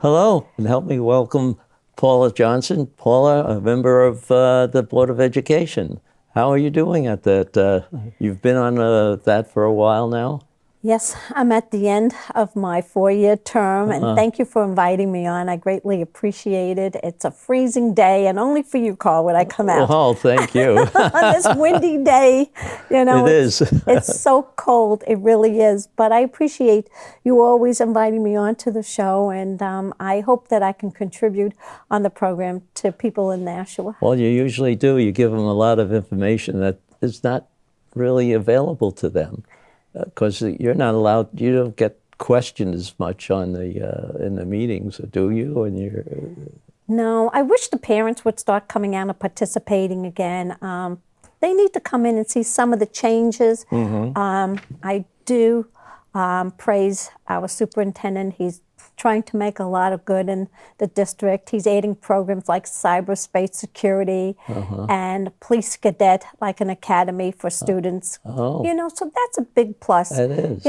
Hello, and help me welcome Paula Johnson. Paula, a member of the Board of Education. How are you doing at that? You've been on that for a while now? Yes, I'm at the end of my 4-year term, and thank you for inviting me on. I greatly appreciate it. It's a freezing day, and only for you, Carl, would I come out. Oh, thank you. On this windy day, It is. It's so cold, it really is. But I appreciate you always inviting me on to the show, and I hope that I can contribute on the program to people in Nashua. Well, you usually do. You give them a lot of information that is not really available to them. Because you're not allowed, you don't get questioned as much on the in the meetings, do you? And you're No, I wish the parents would start coming out and participating again. They need to come in and see some of the changes. I do praise our superintendent. He's trying to make a lot of good in the district. He's adding programs like cyberspace security and police cadet, like an academy for students. So that's a big plus. It is.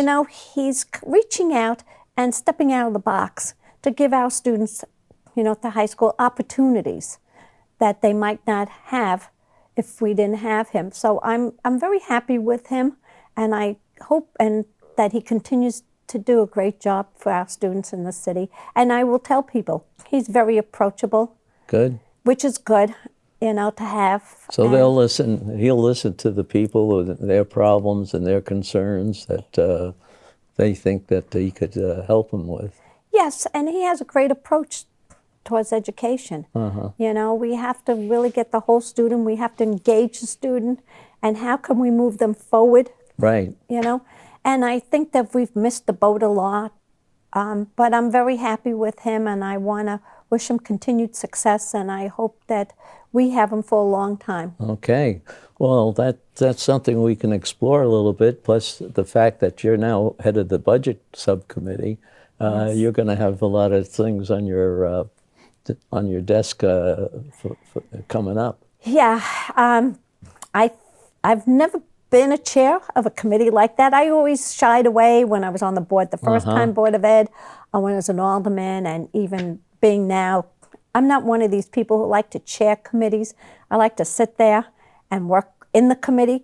He's reaching out and stepping out of the box to give our students, to high school opportunities that they might not have if we didn't have him. So I'm very happy with him, and I hope that he continues to do a great job for our students in the city. And I will tell people, he's very approachable. Good. Which is good, to have. So he'll listen to the people with their problems and their concerns that they think that he could help them with. Yes, and he has a great approach towards education. We have to really get the whole student. We have to engage the student. And how can we move them forward? Right. And I think that we've missed the boat a lot, but I'm very happy with him, and I want to wish him continued success, and I hope that we have him for a long time. Okay. Well, that's something we can explore a little bit, plus the fact that you're now head of the Budget Subcommittee. Yes. You're going to have a lot of things on your desk coming up. Yeah. I've never been a chair of a committee like that. I always shied away when I was on the board, the first time Board of Ed, when I was an alderman, and even being now. I'm not one of these people who like to chair committees. I like to sit there and work in the committee,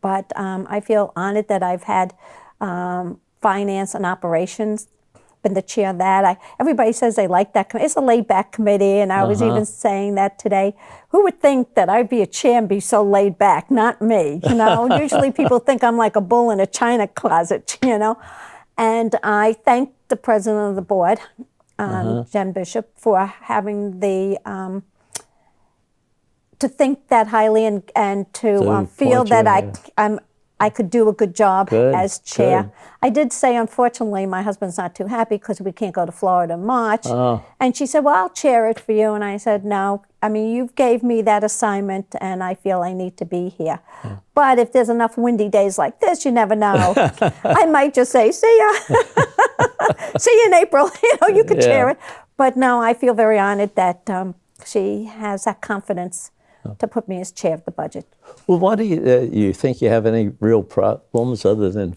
but I feel honored that I've had finance and operations, been the chair of that. Everybody says they like that committee. It's a laid-back committee, and I was even saying that today. Who would think that I'd be a chair and be so laid back? Not me, Usually people think I'm like a bull in a china closet, And I thank the president of the board, Jen Bishop, for having to think that highly and to feel that I could do a good job as chair. Good. I did say, unfortunately, my husband's not too happy because we can't go to Florida in March. And she said, well, I'll chair it for you. And I said, no, you gave me that assignment, and I feel I need to be here. But if there's enough windy days like this, you never know. I might just say, see ya. See you in April. You could chair it. But no, I feel very honored that she has that confidence to put me as chair of the budget. Well, what do you think you have any real problems other than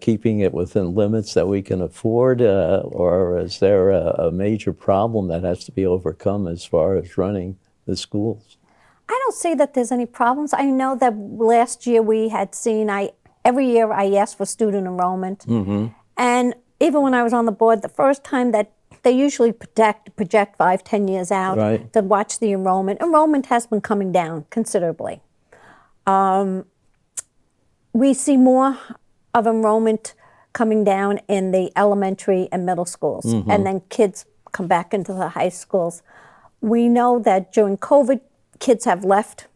keeping it within limits that we can afford, or is there a major problem that has to be overcome as far as running the schools? I don't see that there's any problems. I know that last year we had seen, every year I asked for student enrollment. And even when I was on the board, the first time that they usually project 5-10 years out to watch the enrollment. Enrollment has been coming down considerably. We see more of enrollment coming down in the elementary and middle schools, and then kids come back into the high schools. We know that during COVID, kids have left.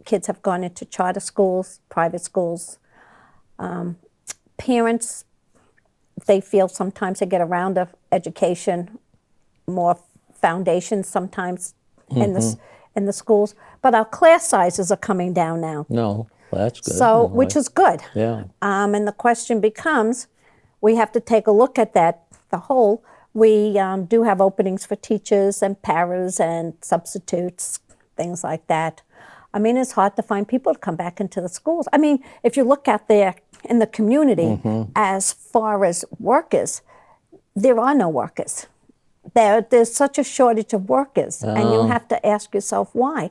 Kids have gone into charter schools, private schools. Parents, they feel sometimes they get a round of education, more foundations sometimes in the schools. But our class sizes are coming down now. No, that's good. So, which is good. Yeah. And the question becomes, we have to take a look at that, the whole. We do have openings for teachers and paras and substitutes, things like that. It's hard to find people to come back into the schools. If you look out there in the community, as far as workers, there are no workers. there's such a shortage of workers, and you have to ask yourself why.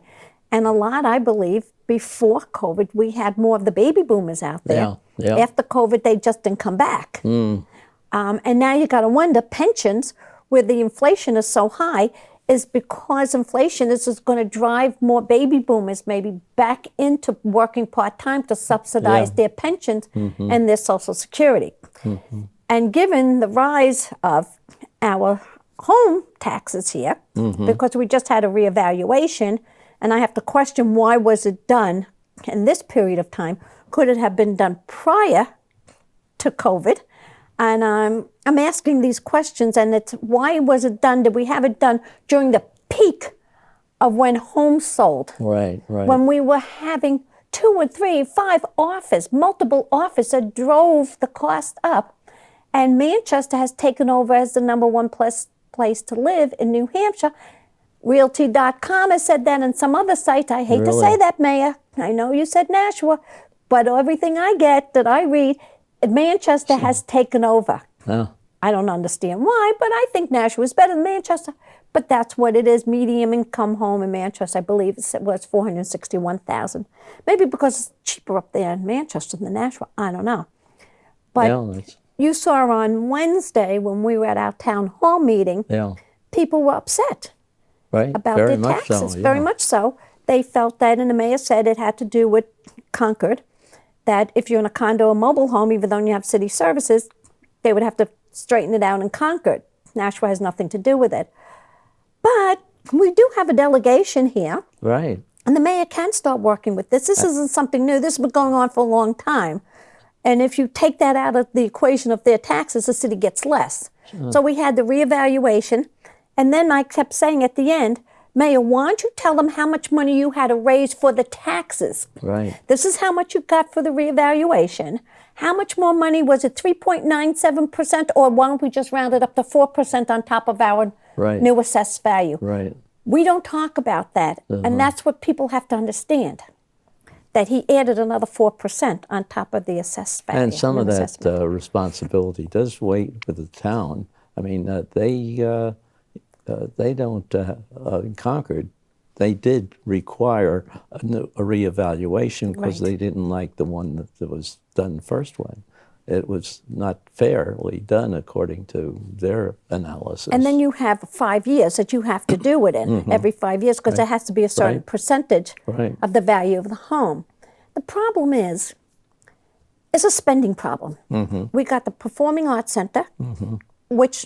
And a lot, I believe, before COVID, we had more of the baby boomers out there. Yeah. After COVID, they just didn't come back. And now you got to wonder, pensions, where the inflation is so high, is because inflation is going to drive more baby boomers maybe back into working part-time to subsidize their pensions and their Social Security. And given the rise of our home taxes here, because we just had a reevaluation, and I have to question, why was it done in this period of time? Could it have been done prior to COVID? And I'm asking these questions, and it's, why was it done? Did we have it done during the peak of when homes sold? Right. When we were having 2 or 3, 5 offers, multiple offers that drove the cost up. And Manchester has taken over as the #1 place to live in New Hampshire. Realty.com has said that, and some other sites. I hate to say that, Mayor. I know you said Nashua, but everything I get that I read, Manchester has taken over. I don't understand why, but I think Nashua is better than Manchester. But that's what it is. Medium income home in Manchester, I believe it was $461,000. Maybe because it's cheaper up there in Manchester than Nashua. I don't know. But you saw on Wednesday when we were at our town hall meeting, people were upset about their taxes. Very much so. They felt that, and the mayor said it had to do with Concord, that if you're in a condo or mobile home, even though you have city services, they would have to straighten it out in Concord. Nashua has nothing to do with it. But we do have a delegation here. Right. And the mayor can start working with this. This isn't something new. This has been going on for a long time. And if you take that out of the equation of their taxes, the city gets less. So we had the reevaluation. And then I kept saying at the end, Mayor, why don't you tell them how much money you had to raise for the taxes? Right. This is how much you got for the reevaluation. How much more money was it? 3.97%, or why don't we just round it up to 4% on top of our new assessed value? Right. We don't talk about that, and that's what people have to understand. That he added another 4% on top of the assessed value. And some of that responsibility does weigh with the town. I mean, they don't, in Concord, they did require a reevaluation because they didn't like the one that was done the first one. It was not fairly done according to their analysis. And then you have 5 years that you have to do it in, every 5 years, because there has to be a certain percentage of the value of the home. The problem is, it's a spending problem. We got the Performing Arts Center, which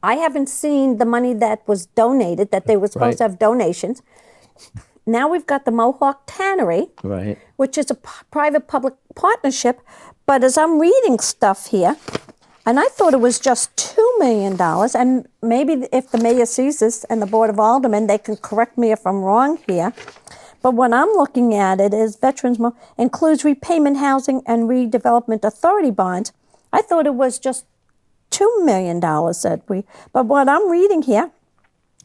I haven't seen the money that was donated, that they were supposed to have donations. Now we've got the Mohawk Tannery, which is a private-public partnership. But as I'm reading stuff here, and I thought it was just $2 million, and maybe if the mayor sees this and the Board of Aldermen, they can correct me if I'm wrong here. But what I'm looking at it is Veterans includes repayment housing and redevelopment authority bonds. I thought it was just $2 million that we, but what I'm reading here,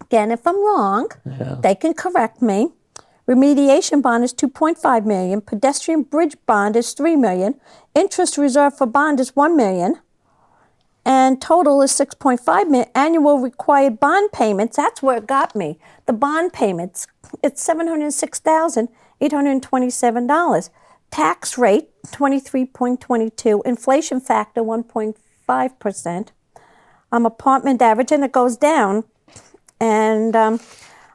again, if I'm wrong, they can correct me. Remediation bond is $2.5 million. Pedestrian bridge bond is $3 million. Interest reserve for bond is $1 million. And total is $6.5 million. Annual required bond payments, that's where it got me. The bond payments, it's $706,827. Tax rate, 23.22. Inflation factor, 1.5%. Apartment average, and it goes down. And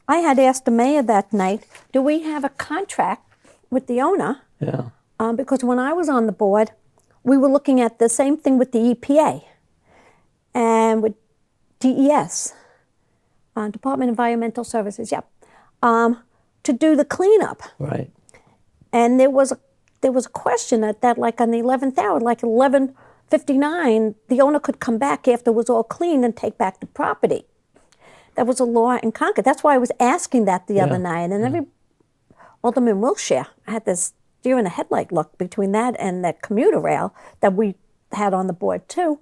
I had asked the mayor that night, do we have a contract with the owner? Because when I was on the board, we were looking at the same thing with the EPA and with DES, Department of Environmental Services, to do the cleanup. And there was a question that like on the 11th hour, like 11:59, the owner could come back after it was all clean and take back the property. That was a law in Concord. That's why I was asking that the other night. And Alderman Wilshire had this deer in the headlight look between that and that commuter rail that we had on the board too,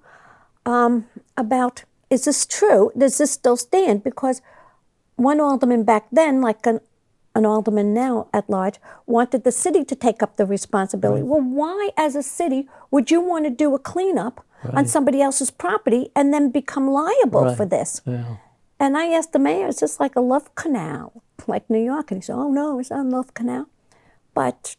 about, is this true? Does this still stand? Because one alderman back then, like an alderman now at large, wanted the city to take up the responsibility. Well, why as a city would you want to do a cleanup on somebody else's property and then become liable for this? And I asked the mayor, is this like a love canal, like New York? And he said, oh, no, it's not a love canal. But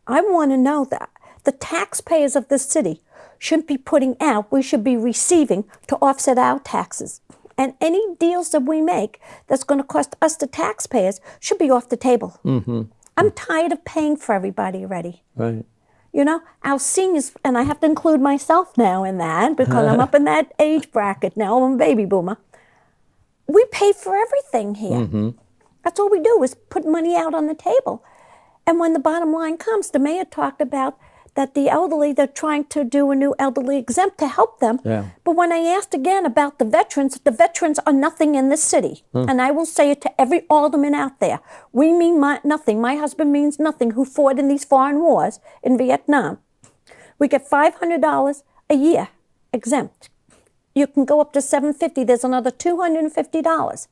I want to know that the taxpayers of this city shouldn't be putting out, we should be receiving to offset our taxes. And any deals that we make that's going to cost us, the taxpayers, should be off the table. Mm-hmm. I'm tired of paying for everybody already. Right. You know, our seniors, and I have to include myself now in that because I'm up in that age bracket now, I'm a baby boomer. We pay for everything here. Mm-hmm. That's all we do is put money out on the table. And when the bottom line comes, the mayor talked about that the elderly, they're trying to do a new elderly exempt to help them. Yeah. But when I asked again about the veterans are nothing in this city. And I will say it to every alderman out there. We mean nothing. My husband means nothing, who fought in these foreign wars in Vietnam. We get $500 a year exempt. You can go up to $750. There's another $250.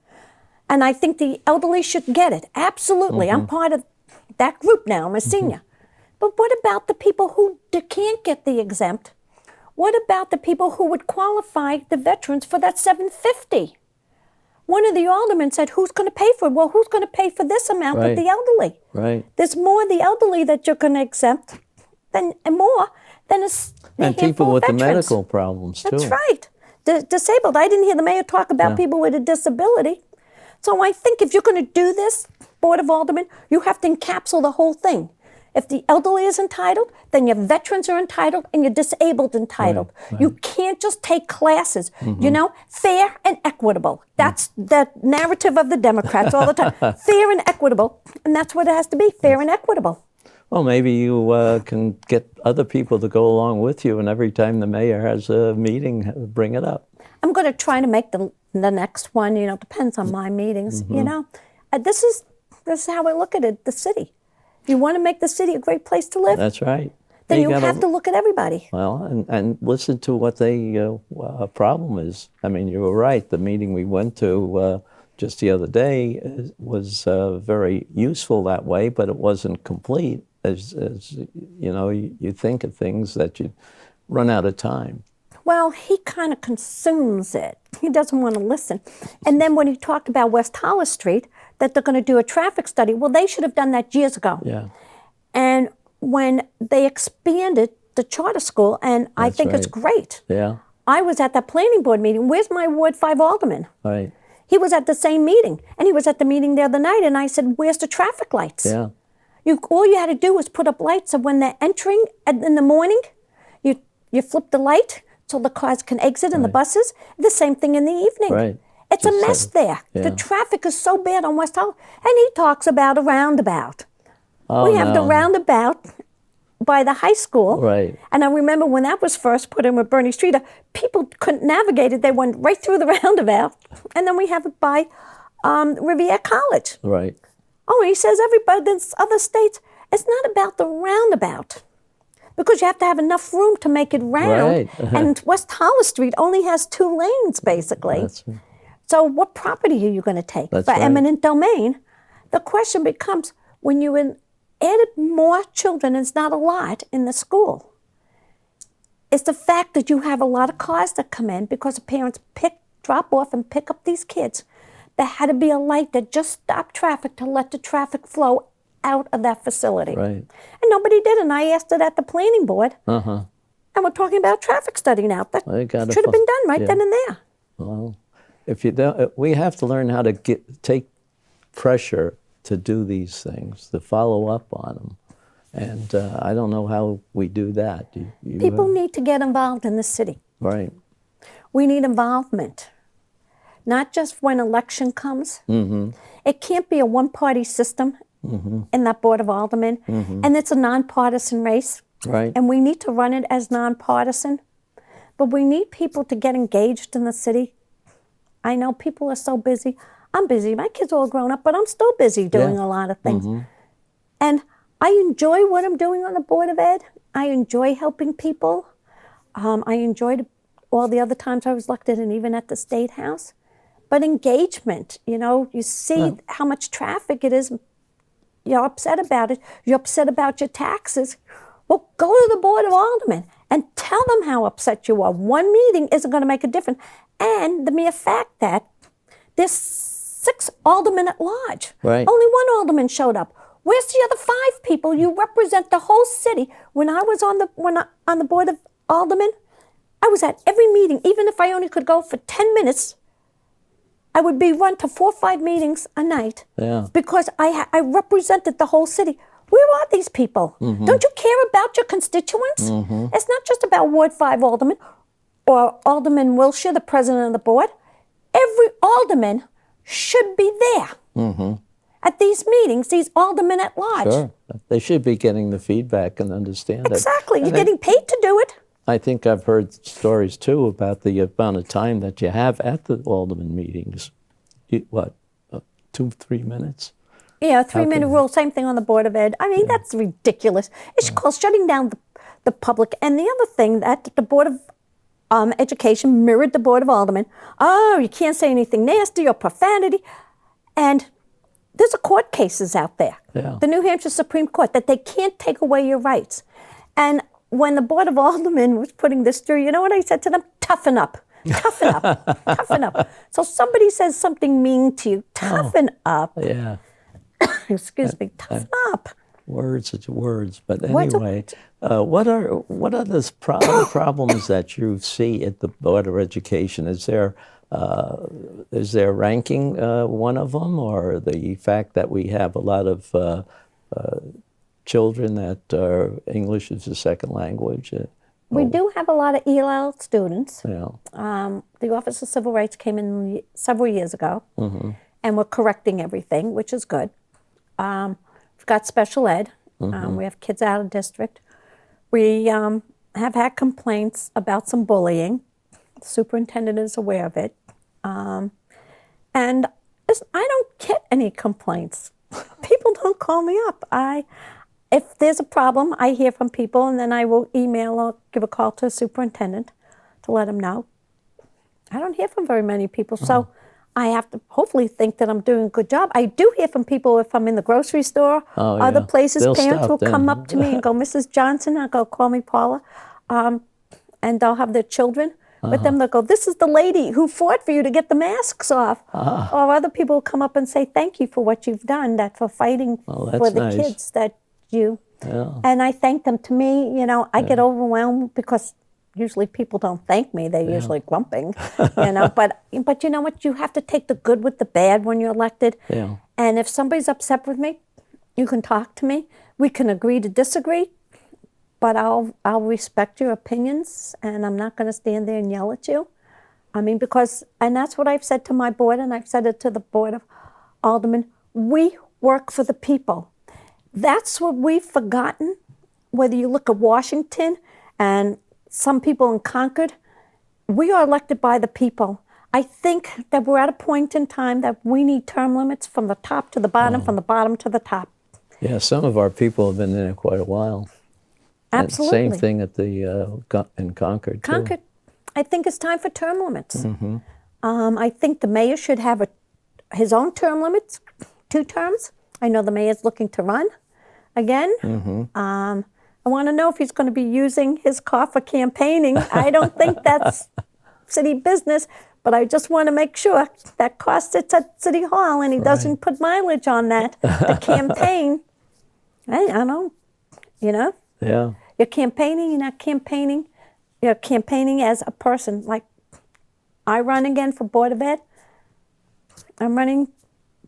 And I think the elderly should get it. Absolutely. Mm-hmm. I'm part of that group now. I'm a senior. Mm-hmm. But what about the people who can't get the exempt? What about the people who would qualify the veterans for that $750? One of the aldermen said, who's going to pay for it? Well, who's going to pay for this amount of the elderly? Right. There's more of the elderly that you're going to exempt and more than and people with veterans. The medical problems, too. That's right. Disabled. I didn't hear the mayor talk about people with a disability. So I think if you're going to do this, Board of Aldermen, you have to encapsulate the whole thing. If the elderly is entitled, then your veterans are entitled and your disabled entitled. Right. You can't just take classes. Mm-hmm. You know, fair and equitable. That's the narrative of the Democrats all the time. Fair and equitable. And that's what it has to be, fair and equitable. Well, maybe you can get other people to go along with you, and every time the mayor has a meeting, bring it up. I'm going to try to make the next one, you know, depends on my meetings, you know. This is how I look at it, the city. You want to make the city a great place to live? That's right. Then you have to look at everybody. Well, and listen to what the problem is. I mean, you were right. The meeting we went to just the other day was very useful that way, but it wasn't complete. As you know, you think of things that you run out of time. Well, he kind of consumes it. He doesn't want to listen. And then when he talked about West Hollis Street, that they're going to do a traffic study, well, they should have done that years ago. Yeah. And when they expanded the charter school, and I think it's great. Yeah. I was at that planning board meeting. Where's my Ward 5 alderman? Right. He was at the same meeting, and he was at the meeting the other night, and I said, where's the traffic lights? Yeah. All you had to do was put up lights, so when they're entering in the morning, you flip the light, so the cars can exit and the buses. The same thing in the evening. Right. It's a mess there. Yeah. The traffic is so bad on West Hollis. And he talks about a roundabout. We have the roundabout by the high school. Right. And I remember when that was first put in with Bernie Streeter, people couldn't navigate it. They went right through the roundabout. And then we have it by Riviera College. Right. Oh, he says everybody in other states, it's not about the roundabout. Because you have to have enough room to make it round. Right. And West Hollis Street only has 2 lanes, basically. That's right. So what property are you going to take? For eminent domain? The question becomes, when you added more children, and it's not a lot, in the school, it's the fact that you have a lot of cars that come in because the parents drop off and pick up these kids. There had to be a light that just stopped traffic to let the traffic flow out of that facility. Right. And nobody did, and I asked it at the planning board. And we're talking about traffic study now. That should have been done right then and there. Well, if you don't, we have to learn how to take pressure to do these things, to follow up on them. And I don't know how we do that. People need to get involved in the city. Right. We need involvement. Not just when election comes. It can't be a one-party system in that Board of Aldermen. And it's a nonpartisan race. Right. And we need to run it as nonpartisan. But we need people to get engaged in the city. I know people are so busy. I'm busy. My kids are all grown up, but I'm still busy doing a lot of things. And I enjoy what I'm doing on the Board of Ed. I enjoy helping people. I enjoyed all the other times I was elected and even at the State House. But engagement, you know, you see how much traffic it is. You're upset about it. You're upset about your taxes. Well, go to the Board of Aldermen and tell them how upset you are. One meeting isn't going to make a difference. And the mere fact that there's 6 aldermen at large. Right. Only 1 alderman showed up. Where's the other 5 people? You represent the whole city. When I was on the board of aldermen, I was at every meeting. Even if I only could go for 10 minutes, I would be run to 4 or 5 meetings a night. Yeah. Because I represented the whole city. Where are these people? Don't you care about your constituents? It's not just about Ward 5 alderman or Alderman Wilshire, the president of the board. Every alderman should be there at these meetings, these aldermen at large. Sure. They should be getting the feedback and understand it. Exactly. You're getting paid to do it. I think I've heard stories, too, about the amount of time that you have at the alderman meetings. 2, 3 minutes? Yeah, 3-minute rule, same thing on the Board of Ed. I mean, that's ridiculous. It's called shutting down the public. And the other thing that the Board of Education mirrored the Board of Aldermen. Oh, you can't say anything nasty or profanity. And there's court cases out there. Yeah. The New Hampshire Supreme Court, that they can't take away your rights. And when the Board of Aldermen was putting this through, you know what I said to them? Toughen up. Toughen up. Toughen up. So somebody says something mean to you, toughen up. Yeah. Excuse me, toughen up. Words are words. But Words are anyway, what are the problems that you see at the Board of Education? Is there ranking one of them, or the fact that we have a lot of children that are English is a second language? We do have a lot of ELL students. Yeah. The Office of Civil Rights came in several years ago, and we're correcting everything, which is good. We've got special ed. We have kids out of district. We have had complaints about some bullying. The superintendent is aware of it. And I don't get any complaints. People don't call me up. If there's a problem, I hear from people, and then I will email or give a call to the superintendent to let him know. I don't hear from very many people, so I have to hopefully think that I'm doing a good job. I do hear from people if I'm in the grocery store, other places. They'll Parents stop will then. come up to me and go, Mrs. Johnson, I'll go, call me Paula. And they'll have their children with them. They'll go, this is the lady who fought for you to get the masks off. Or other people will come up and say, thank you for what you've done, for fighting for the kids that you. Yeah. And I thank them. To me, I get overwhelmed because usually people don't thank me. They're usually grumping, But you know what? You have to take the good with the bad when you're elected. Yeah. And if somebody's upset with me, you can talk to me. We can agree to disagree, but I'll respect your opinions, and I'm not going to stand there and yell at you. I mean, and that's what I've said to my board, and I've said it to the Board of Aldermen. We work for the people. That's what we've forgotten. Whether you look at Washington and some people in Concord, we are elected by the people. I think that we're at a point in time that we need term limits from the top to the bottom, from the bottom to the top. Yeah, some of our people have been in it quite a while. Absolutely. And same thing at in Concord, too. Concord, I think it's time for term limits. I think the mayor should have his own term limits, 2 terms. I know the mayor's looking to run again. I want to know if he's going to be using his car for campaigning. I don't think that's city business, but I just want to make sure that car sits at City Hall and he doesn't put mileage on that. The campaign, I don't know, Yeah. You're campaigning, you're not campaigning. You're campaigning as a person. Like, I run again for Board of Ed. I'm running,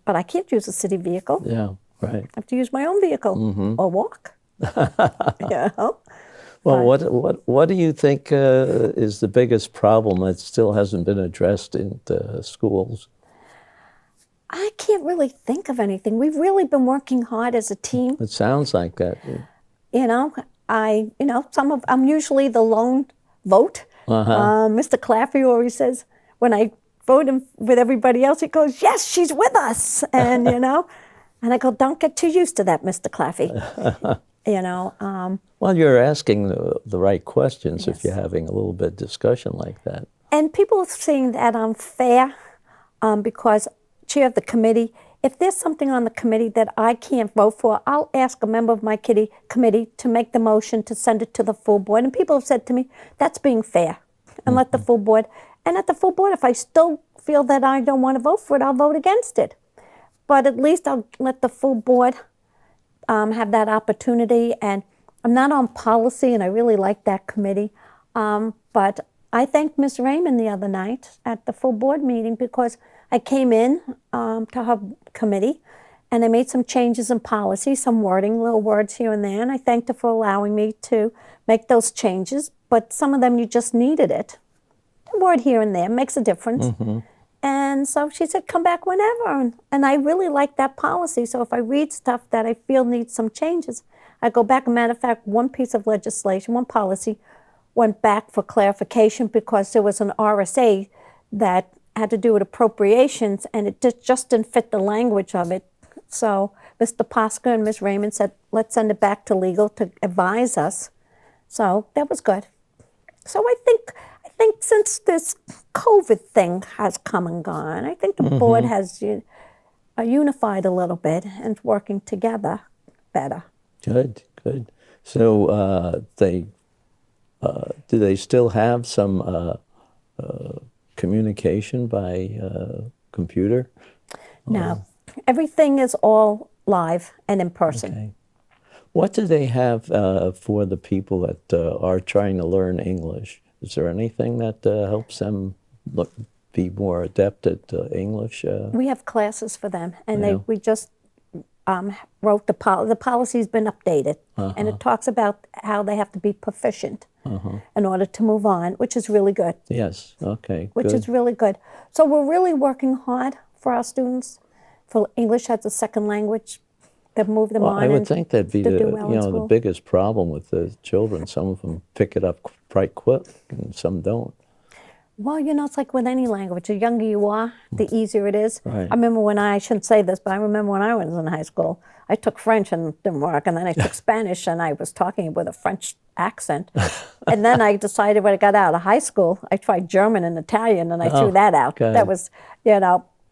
but I can't use a city vehicle. Yeah, right. I have to use my own vehicle or walk. Well, what do you think is the biggest problem that still hasn't been addressed in the schools? I can't really think of anything. We've really been working hard as a team. It sounds like that. I'm usually the lone vote. Mr. Claffey always says, when I vote him with everybody else, he goes, yes, she's with us. And, and I go, don't get too used to that, Mr. Claffey. Well, you're asking the right questions if you're having a little bit of discussion like that. And people are saying that I'm fair because chair of the committee. If there's something on the committee that I can't vote for, I'll ask a member of my committee to make the motion to send it to the full board. And people have said to me, that's being fair. And let the full board. And at the full board, if I still feel that I don't want to vote for it, I'll vote against it. But at least I'll let the full board have that opportunity. And I'm not on policy, and I really like that committee. But I thanked Ms. Raymond the other night at the full board meeting because I came in to her committee and I made some changes in policy, some wording, little words here and there, and I thanked her for allowing me to make those changes, but some of them you just needed it. A word here and there makes a difference. Mm-hmm. And so she said, come back whenever. And I really like that policy. So if I read stuff that I feel needs some changes, I go back. As a matter of fact, one piece of legislation, one policy, went back for clarification because there was an RSA that had to do with appropriations, and it just didn't fit the language of it. So Mr. Posca and Ms. Raymond said, let's send it back to legal to advise us. So that was good. So I think since this COVID thing has come and gone, I think the board has unified a little bit and working together better. Good. So do they still have some communication by computer? No. Everything is all live and in person. Okay. What do they have for the people that are trying to learn English? Is there anything that helps them be more adept at English? We have classes for them, and we just wrote the policy's been updated, and it talks about how they have to be proficient in order to move on, which is really good. Yes, okay, Which is really good. So we're really working hard for our students for English as a second language to move them on. I would think that'd be the biggest problem with the children. Some of them pick it up quite quick, and some don't. Well, it's like with any language. The younger you are, the easier it is. Right. I remember I shouldn't say this, but I remember when I was in high school, I took French and it didn't work, and then I took Spanish and I was talking with a French accent. And then I decided when I got out of high school, I tried German and Italian, and I threw that out. Okay. That was,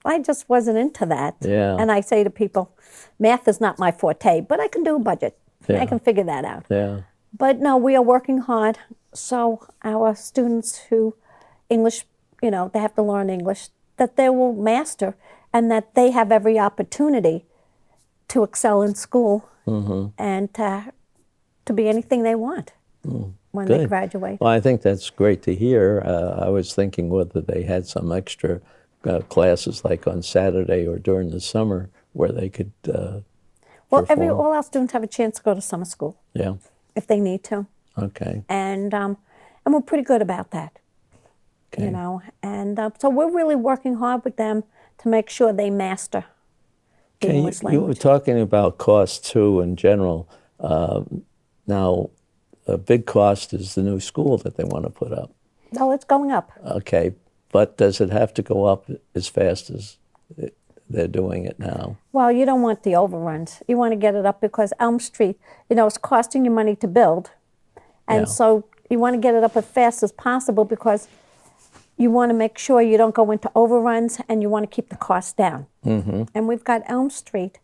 I just wasn't into that. Yeah. And I say to people, math is not my forte, but I can do a budget. Yeah. I can figure that out. Yeah. But no, we are working hard. So our students who English, they have to learn English, that they will master, and that they have every opportunity to excel in school and to be anything they want when they graduate. Well, I think that's great to hear. I was thinking whether they had some extra classes like on Saturday or during the summer where they could Well, perform. all our students have a chance to go to summer school Yeah, if they need to. okay. And we're pretty good about that. Okay. And so we're really working hard with them to make sure they master the English You were language. talking about costs too in general. Now, a big cost is the new school that they want to put up. Oh, it's going up. Okay, but does it have to go up as fast as they're doing it now? Well, you don't want the overruns. You want to get it up because Elm Street, it's costing you money to build. And so you want to get it up as fast as possible because you want to make sure you don't go into overruns, and you want to keep the costs down. Mm-hmm. And we've got Elm Street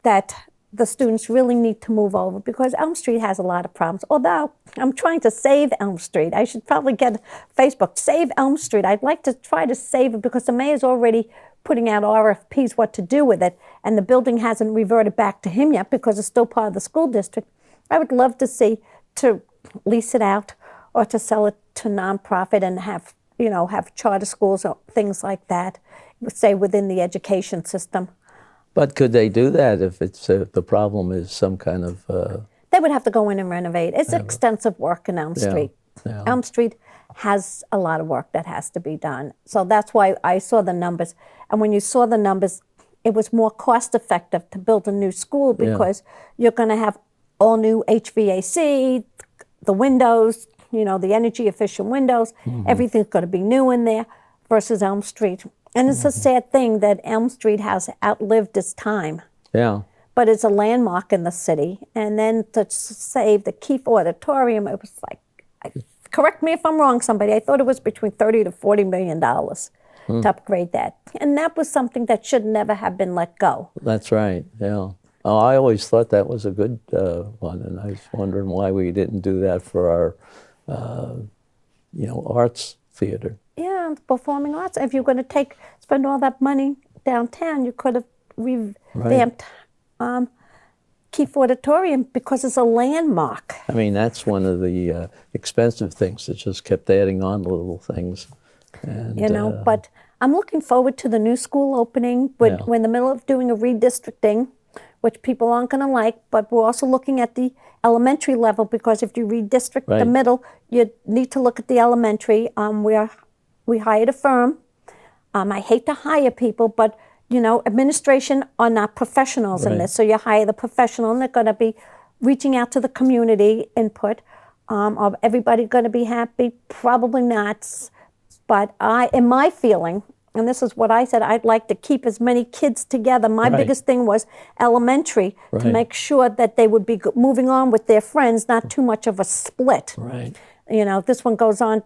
that the students really need to move over because Elm Street has a lot of problems. Although I'm trying to save Elm Street. I should probably get Facebook, Save Elm Street. I'd like to try to save it because the mayor's already putting out RFPs what to do with it, and the building hasn't reverted back to him yet because it's still part of the school district. I would love to see to lease it out or to sell it to nonprofit and have charter schools or things like that, say within the education system. But could they do that if it's the problem is some kind of... They would have to go in and renovate. It's extensive work in Elm Street. Yeah. Elm Street has a lot of work that has to be done. So that's why I saw the numbers. And when you saw the numbers, it was more cost effective to build a new school because you're going to have all new HVAC, the windows, the energy efficient windows, everything's going to be new in there versus Elm Street. And it's a sad thing that Elm Street has outlived its time. Yeah. But it's a landmark in the city. And then to save the Keefe Auditorium, it was like, correct me if I'm wrong, somebody, I thought it was between $30 to $40 million to upgrade that. And that was something that should never have been let go. That's right, yeah. Oh, I always thought that was a good one, and I was wondering why we didn't do that for our, arts theater. Yeah, downtown, performing arts. If you're going to spend all that money downtown, you could have revamped Keefe Auditorium because it's a landmark. I mean, that's one of the expensive things that just kept adding on little things. And, But I'm looking forward to the new school opening. We're in the middle of doing a redistricting, which people aren't going to like, but we're also looking at the elementary level because if you redistrict the middle, you need to look at the elementary. We hired a firm. I hate to hire people, but administration are not professionals in this. So you hire the professional, and they're going to be reaching out to the community input. Are everybody going to be happy? Probably not. But in my feeling, and this is what I said, I'd like to keep as many kids together. My biggest thing was elementary, to make sure that they would be moving on with their friends, not too much of a split. Right. This one goes on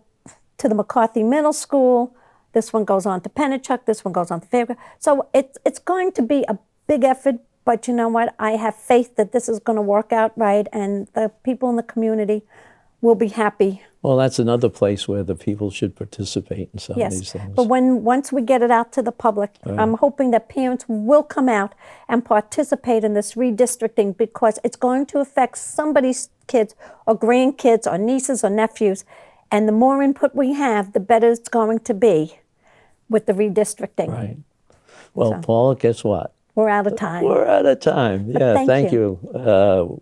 to the McCarthy Middle School. This one goes on to Pennachuck. This one goes on to Fairfield. So it's going to be a big effort, but you know what? I have faith that this is going to work out right, and the people in the community will be happy. Well, that's another place where the people should participate in some of these things. But once we get it out to the public, I'm hoping that parents will come out and participate in this redistricting because it's going to affect somebody's kids or grandkids or nieces or nephews. And the more input we have, the better it's going to be with the redistricting. Right. Well, Paula, guess what? We're out of time. We're out of time. Yeah, thank you.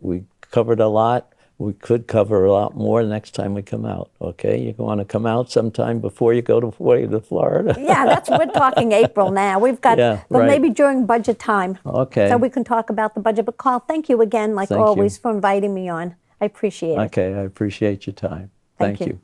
We covered a lot. We could cover a lot more next time we come out, okay? You want to come out sometime before you go to Florida? Yeah, we're talking April now. We've got, but maybe during budget time. Okay. So we can talk about the budget. But Carl, thank you again, like always, for inviting me on. I appreciate it. Okay, I appreciate your time. Thank you.